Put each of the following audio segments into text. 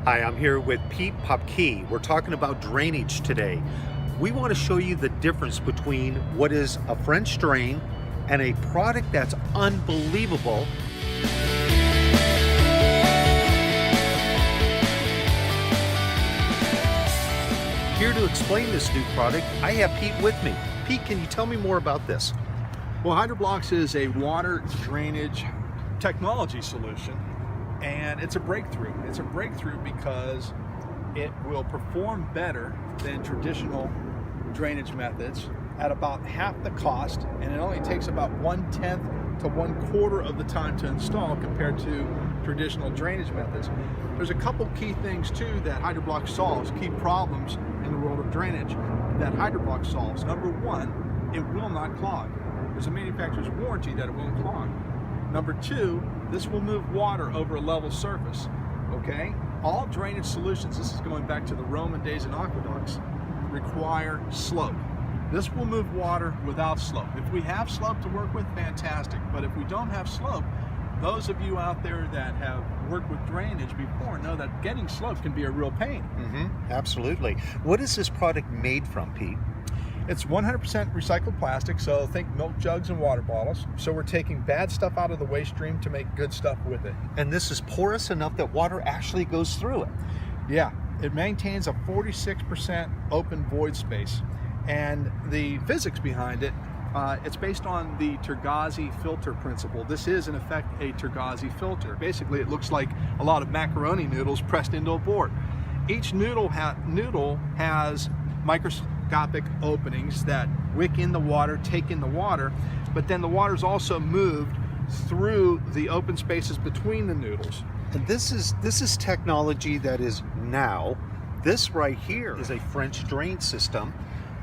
Hi, I'm here with Pete Popke. We're talking about drainage today. We want to show you the difference between what is a French drain and a product that's unbelievable. Here to explain this new product, I have Pete with me. Pete, can you tell me more about this? Well, HydroBlox is a water drainage technology solution, and it's a breakthrough. It's a breakthrough because it will perform better than traditional drainage methods at about half the cost, and it only takes about 1/10 to 1/4 of the time to install compared to traditional drainage methods. There's a couple key things too that HydroBlox solves, key problems in the world of drainage that HydroBlox solves. Number one, it will not clog. There's a manufacturer's warranty that it won't clog. Number two, this will move water over a level surface, okay? All drainage solutions, this is going back to the Roman days in aqueducts, require slope. This will move water without slope. If we have slope to work with, fantastic. But if we don't have slope, those of you out there that have worked with drainage before know that getting slope can be a real pain. Absolutely. What is this product made from, Pete? It's 100% recycled plastic, so think milk jugs and water bottles. So we're taking bad stuff out of the waste stream to make good stuff with it. And this is porous enough that water actually goes through it. Yeah, it maintains a 46% open void space. And the physics behind it, it's based on the Tergazzi filter principle. This is, in effect, a Tergazzi filter. Basically, it looks like a lot of macaroni noodles pressed into a board. Each noodle has microscopic openings that wick in the water, take in the water, but then the water's also moved through the open spaces between the noodles. And this is technology that is now. This right here is a French drain system,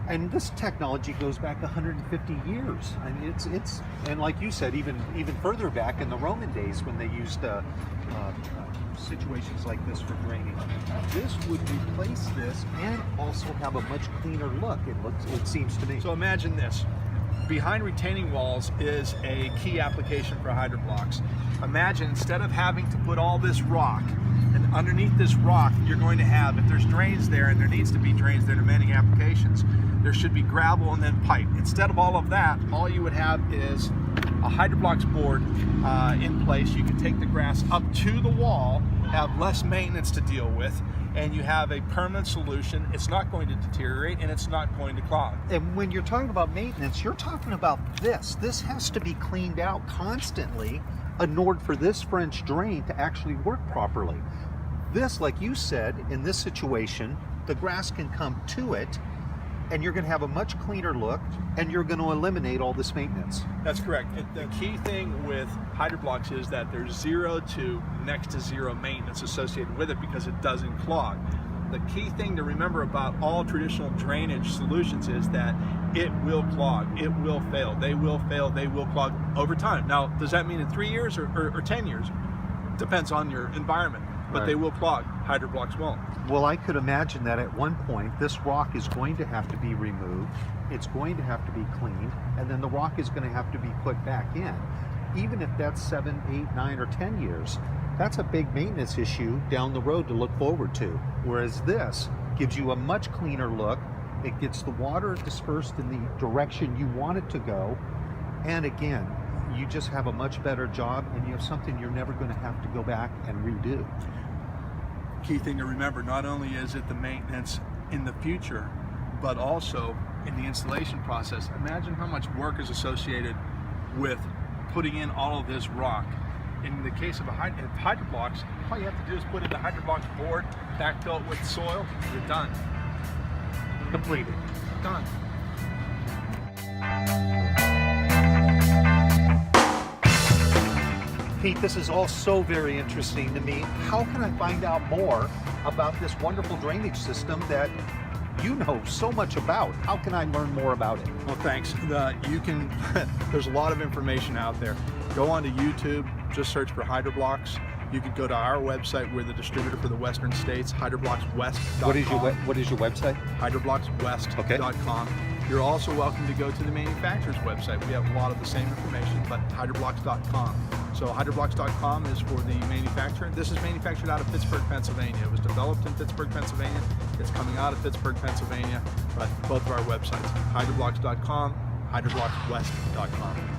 and this technology goes back 150 years. And it's and like you said, even further back in the Roman days when they used situations like this for drainage. This would replace this and also have a much cleaner look. It seems to me. So imagine this. Behind retaining walls is a key application for HydroBlox. Imagine instead of having to put all this rock, and underneath this rock you're going to have, if there's drains there, and there needs to be drains there in many applications, there should be gravel and then pipe. Instead of all of that, all you would have is a HydroBlox board in place. You can take the grass up to the wall, have less maintenance to deal with, and you have a permanent solution. It's not going to deteriorate and it's not going to clog. And when you're talking about maintenance, you're talking about this. This has to be cleaned out constantly in order for this French drain to actually work properly. This, like you said, in this situation, the grass can come to it, and you're going to have a much cleaner look, and you're going to eliminate all this maintenance. That's correct. The key thing with HydroBlox is that there's 0 to next to 0 maintenance associated with it because it doesn't clog. The key thing to remember about all traditional drainage solutions is that it will clog, it will fail, they will clog over time. Now, does that mean in 3 years or 10 years? Depends on your environment. But they will clog. HydroBlox won't. Well, I could imagine that at one point this rock is going to have to be removed, it's going to have to be cleaned, and then the rock is going to have to be put back in. Even if that's 7, 8, 9, or 10 years, that's a big maintenance issue down the road to look forward to. Whereas this gives you a much cleaner look, it gets the water dispersed in the direction you want it to go, and again, you just have a much better job, and you have something you're never going to have to go back and redo. Key thing to remember, not only is it the maintenance in the future, but also in the installation process. Imagine how much work is associated with putting in all of this rock. In the case of HydroBlox, all you have to do is put in the HydroBlox board, backfill it with soil, you're done. Completed. Done. Pete, this is all so very interesting to me. How can I find out more about this wonderful drainage system that you know so much about? How can I learn more about it? Well, thanks. There's a lot of information out there. Go onto YouTube, just search for HydroBlox. You can go to our website. We're the distributor for the Western States, HydroBloxWest.com. What is your website? HydroBloxWest.com. You're also welcome to go to the manufacturer's website. We have a lot of the same information, but HydroBlox.com. So HydroBlox.com is for the manufacturer. This is manufactured out of Pittsburgh, Pennsylvania. It was developed in Pittsburgh, Pennsylvania. It's coming out of Pittsburgh, Pennsylvania. But both of our websites, HydroBlox.com, HydroBloxWest.com.